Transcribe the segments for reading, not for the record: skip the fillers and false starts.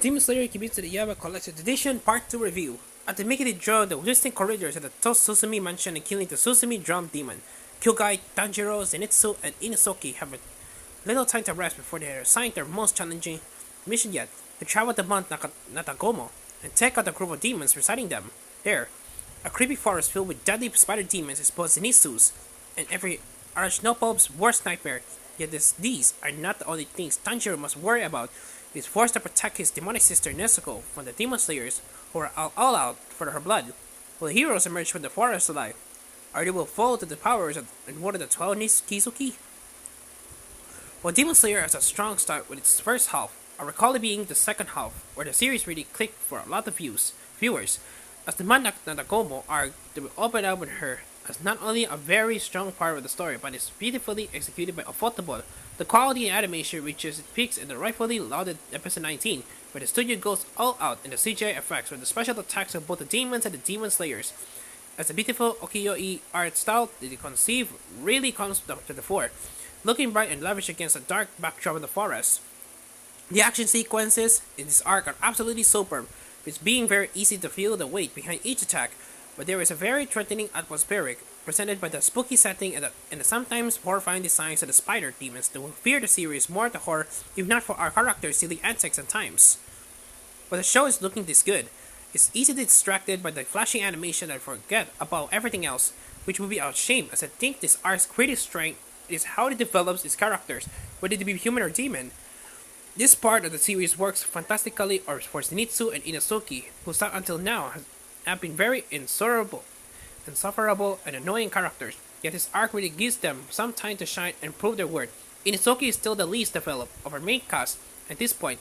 Demon Slayer Kimetsu the Yaiba Collected Edition Part 2 Review. After making it draw the distant corridors of the Susumi Mansion and killing the Susumi Drum Demon, Kyugai, Tanjiro, Zenitsu, and Inosuke have a little time to rest before they are assigned their most challenging mission yet, to travel to Mount Natagomo and take out a group of demons residing them. There, a creepy forest filled with deadly spider demons is both Zenitsu's and every Arachnopob's worst nightmare, yet these are not the only things Tanjiro must worry about. He is forced to protect his demonic sister Nezuko from the demon slayers who are all out for her blood. Will the heroes emerge from the forest alive? Or they will fall to the powers of one of the 12 Kizuki? While Demon Slayer has a strong start with its first half, I recall it being the second half, where the series really clicked for a lot of viewers, as the Mandak Natagomo arc that will open up with her as not only a very strong part of the story, but is beautifully executed by Ufotable. The quality and animation reaches its peaks in the rightfully lauded episode 19, where the studio goes all out in the CGI effects with the special attacks of both the demons and the demon slayers. As the beautiful Okiyoi art style that they conceive really comes to the fore, looking bright and lavish against a dark backdrop in the forest. The action sequences in this arc are absolutely superb, with being very easy to feel the weight behind each attack, but there is a very threatening atmospheric presented by the spooky setting and the sometimes horrifying designs of the spider demons that will fear the series more to horror if not for our characters' silly antics at times. But the show is looking this good. It's easy to be distracted by the flashing animation and forget about everything else, which would be a shame as I think this arc's greatest strength is how it develops its characters, whether they be human or demon. This part of the series works fantastically for Zenitsu and Inosuke, who up until now have been very insufferable and annoying characters, yet this arc really gives them some time to shine and prove their worth. Inosuke is still the least developed of our main cast at this point,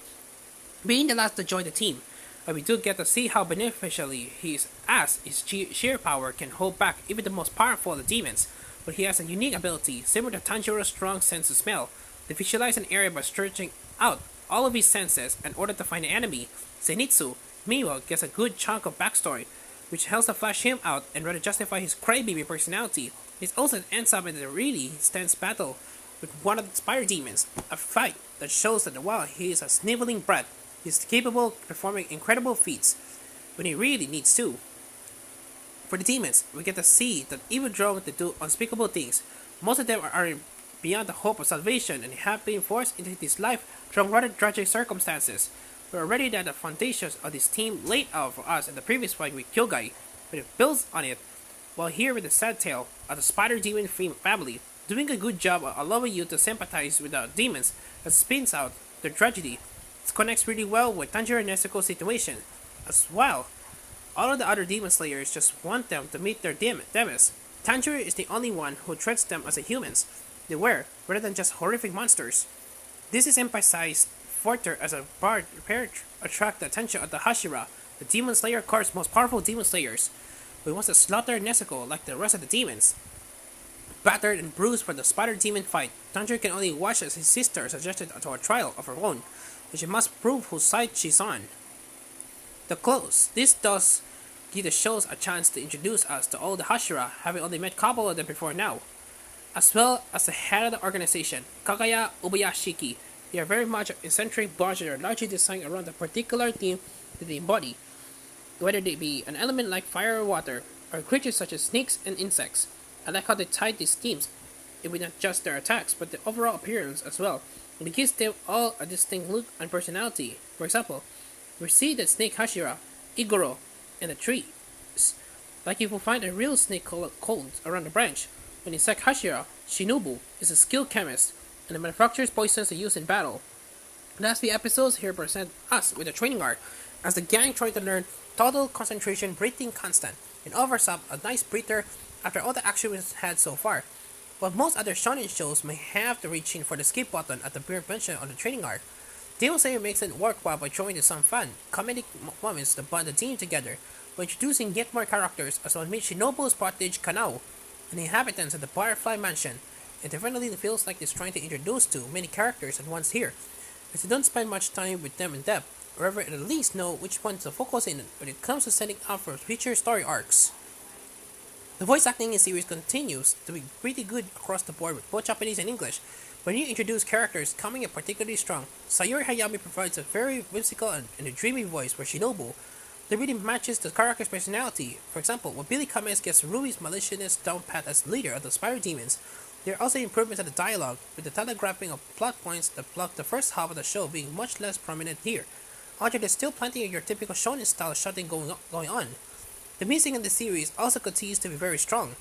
being the last to join the team, but we do get to see how beneficially he is as his sheer power can hold back even the most powerful of the demons, but he has a unique ability, similar to Tanjiro's strong sense of smell, to visualize an area by stretching out all of his senses in order to find an enemy. Zenitsu, meanwhile, gets a good chunk of backstory, which helps to flash him out and rather justify his crybaby personality. This also ends up in a really intense battle with one of the spider demons, a fight that shows that while he is a sniveling brat, he is capable of performing incredible feats when he really needs to. For the demons, we get to see that even drawn to do unspeakable things, most of them are beyond the hope of salvation and have been forced into this life from rather tragic circumstances. We already had the foundations of this team laid out for us in the previous fight with Kyugai, but it builds on it, while here with the sad tale of the Spider Demon family, doing a good job of allowing you to sympathize with the demons that spins out their tragedy. It connects really well with Tanjiro and Nezuko's situation as well. All of the other demon slayers just want them to meet their demise. Tanjiro is the only one who treats them as the humans they were, rather than just horrific monsters. This is emphasized further as a bard prepared to attract the attention of the Hashira, the Demon Slayer Corps' most powerful demon slayers, who wants to slaughter Nezuko like the rest of the demons. Battered and bruised from the spider demon fight, Tanjiro can only watch as his sister suggested to a trial of her own, and she must prove whose side she's on. The close. This does give the shows a chance to introduce us to all the Hashira, having only met a couple of them before now, as well as the head of the organization, Kagaya Ubuyashiki. They are very much eccentric bunch that are largely designed around a particular theme that they embody, whether they be an element like fire or water, or creatures such as snakes and insects. I like how they tied these themes, it with not just their attacks, but the overall appearance as well, and it gives them all a distinct look and personality. For example, we see the snake Hashira, Igoro, in the trees, like if we find a real snake cold around the branch. When insect Hashira, Shinobu, is a skilled chemist and manufactures poisons to use in battle. The last few episodes here present us with a training arc, as the gang try to learn total concentration, breathing constant, and offers up a nice breather after all the action we've had so far. While most other shonen shows may have to reach in for the skip button at the bare mention on the training arc, Demon Slayer makes it worthwhile by showing some fun, comedic moments to bond the team together, by introducing yet more characters as one meets Shinobu's cottage Kanao, and the inhabitants of the Butterfly Mansion. It definitely feels like it's trying to introduce too many characters at once here, as you don't spend much time with them in depth, or ever at least know which ones to focus in when it comes to setting up for future story arcs. The voice acting in the series continues to be pretty good across the board with both Japanese and English, When you introduce characters coming in particularly strong, Sayori Hayami provides a very whimsical and a dreamy voice for Shinobu that really matches the character's personality. For example, when Billy Kames gets Rui's maliciousness down pat as leader of the Spire Demons, there are also improvements in the dialogue, with the telegraphing of plot points that block the first half of the show being much less prominent here. Although there's still plenty of your typical shonen style shouting going on. The music in the series also continues to be very strong,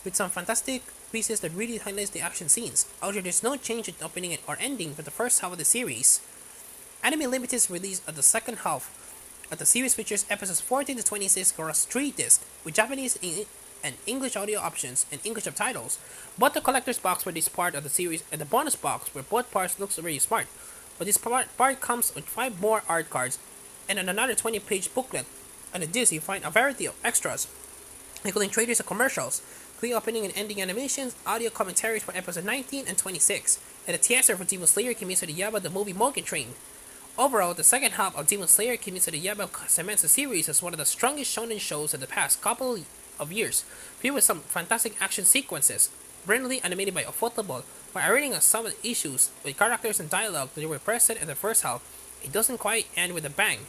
with some fantastic pieces that really highlights the action scenes. Although there's no change in opening or ending for the first half of the series. Anime Limited's release of the second half of the series features episodes 14 to 26 across 3 discs, with Japanese and English audio options and English subtitles. Both the collector's box for this part of the series and the bonus box where both parts looks really smart. But this part comes with 5 more art cards and another 20-page booklet. On the disc you find a variety of extras, including trailers and commercials, clean opening and ending animations, audio commentaries for episode 19 and 26, and a teaser for Demon Slayer Kimetsu no Yaiba the movie Mugen Train. Overall, the second half of Demon Slayer Kimetsu no Yaiba cements the series as one of the strongest shonen shows in the past couple of years, filled with some fantastic action sequences, brilliantly animated by Ufotable, while ironing out some of the issues with characters and dialogue that were present in the first half. It doesn't quite end with a bang,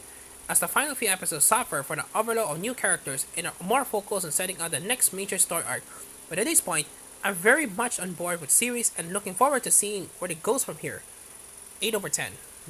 as the final few episodes suffer from the overload of new characters and are more focused on setting up the next major story arc. But at this point, I'm very much on board with the series and looking forward to seeing where it goes from here. 8 over 10.